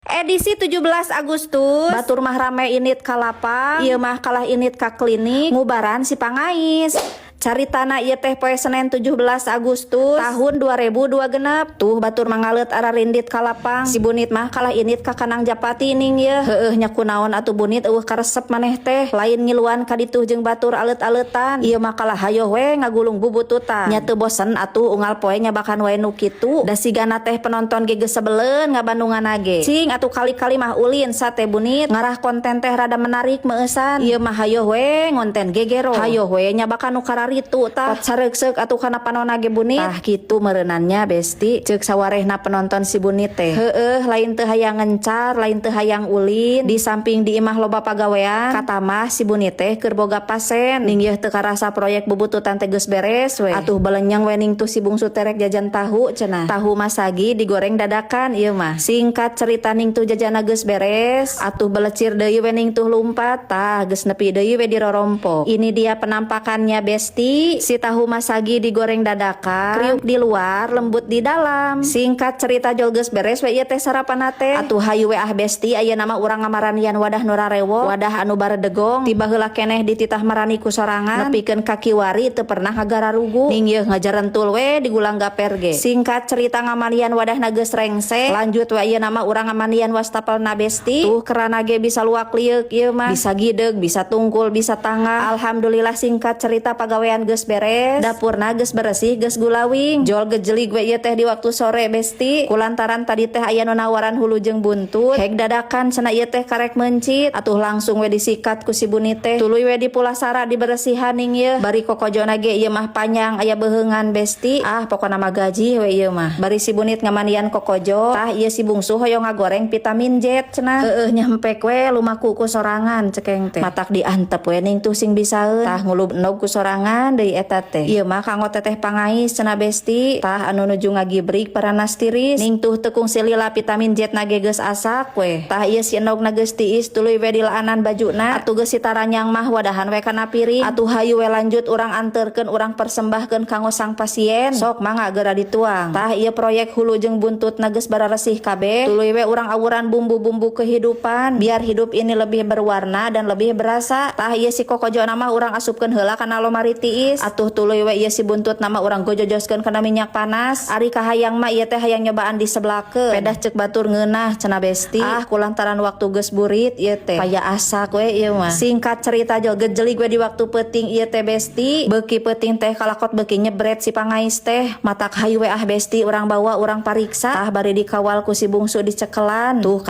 Edisi 17 Agustus Batur mah rame init ka lapang, ieu mah kalah init ka klinik ngubaran si Pangais. Caritana ieu teh poe Senin 17 Agustus tahun 2026. Tuh batur mangalet ararindit ka lapang. Si bunit mah kalah init ka Kanang Japati ning ieu. Heueuh nya kunaon atuh bunit eueuh karesep maneh teh. Lain ngiluan ka ditu jeung batur alet-aletan. Ieu mah kalah hayo we ngagulung bubututan. Nya teu bosen atuh unggal poe nyabakan wae nu kitu. Da sigana teh penonton ge geus sebeleun ngabandungan ge. Cing atuh kali-kali mah ulin sate bunit ngarah konten teh rada menarik meuesan. Ieu mah hayo we ngonten gegero. Hayo we nyabakan nu ritu tah sareuk-seuk atuh kana panonna ge bunit. Tah kitu meureunannya besti ceuk sawarehna penonton si bunit teh. Heueuh lain teu hayang ngencar, lain teu hayang ulin. Di samping di imah loba pagawean, kata mah si bunit teh keur boga pasen. Ning yeuh teu karasa proyek bubututan teh geus beres we. Atuh balenyang we ning tuh si bungsu terek jajan tahu cenah. Tahu masagi digoreng dadakan ieu mah. Singkat cerita ning tuh jajana geus beres, atuh belecir deui we ning tuh lumpat. Tah geus nepi deui we di rorompok. Ini dia penampakannya besti. Si tahu masagi digoreng dadakan, kriuk di luar, lembut di dalam. Singkat cerita jol geus beres we ieu teh sarapanna teh. Atuh hayu we ah besti ayeuna mah urang ngamaranian wadah nu rarewo, wadah anu baredegong. Tiba heula keneh dititah marani ku sorangan, nepikeun ka kiwari teu pernah ngagararugu. Ning yeuh ngajarentul we digulang gaper ge. Singkat cerita ngamanian wadahna geus rengsek, lanjut we ayeuna mah urang ngamanian wastapelna besti. Tuh kerana ge bisa luak liuk ieu mah, bisa gideg, bisa tungkul, bisa tangah. Alhamdulillah singkat cerita pagawean geus beres, dapurna geus bersih, geus gulawing. Jol gejelig we ieu teh di waktu sore besti. Kulantaran tadi teh aya nu nawaran hulu jeung buntut. Heg dadakan cenah ieu teh karek mencit. Atuh langsung we disikat ku si bunit teh. Tuluy we di pulasara diberesihan ning ieu. Bari kokojona ge ieu mah panjang aya beheungan besti. Ah pokona mah gaji we ieu mah. Bari si bunit ngamanian kokojo, tah ieu si bungsu hoyong ngagoreng vitamin Z cenah. Heueuh nyempek we lumaku ku sorangan cekeng teh. Matak diantep we ning tuh sing bisaeun. Tah ngulub enog ku sorangan deui eta teh. Ieu mah kanggo teteh Pangais cenah besti. Tah anu nuju ngagibrik paranas tiris. Ning tuh tekung silila vitamin Z na ge geus asak we. Tah ieu si enog na geus tiis tuluy we dilaanan bajuna. Atuh geus sitaranyang mah wadahan we kana piring. Atuh hayu we lanjut urang anterkeun urang persembahkeun kanggo sang pasien. Sok mangga geura dituang. Tah ieu proyek hulu jeung buntut na geus bararesih kabeh. Tuluy we urang awuran bumbu-bumbu kehidupan biar hidup ini lebih berwarna dan lebih berasa. Tah ieu si kokojona mah urang asupkeun heula kana lomari tiis. Atuh tuluy we ieu si buntut nama urang gojojoskeun kana minyak panas. Ari kahayang mah ieu teh hayang nyobaan di sebelakeun. Pedah ceuk batur ngeunah cenah besti. Ah kulantaran waktu geus burit ieu teh paya asak we ieu mah. Singkat cerita jol gejelig we di waktu peuting ieu teh besti. Beuki peuting teh kalakot beuki nyebret si Pangais teh. Matak hayu we ah besti urang bawa urang pariksa. Tah bari dikawal ku si bungsu dicekelan. Tuh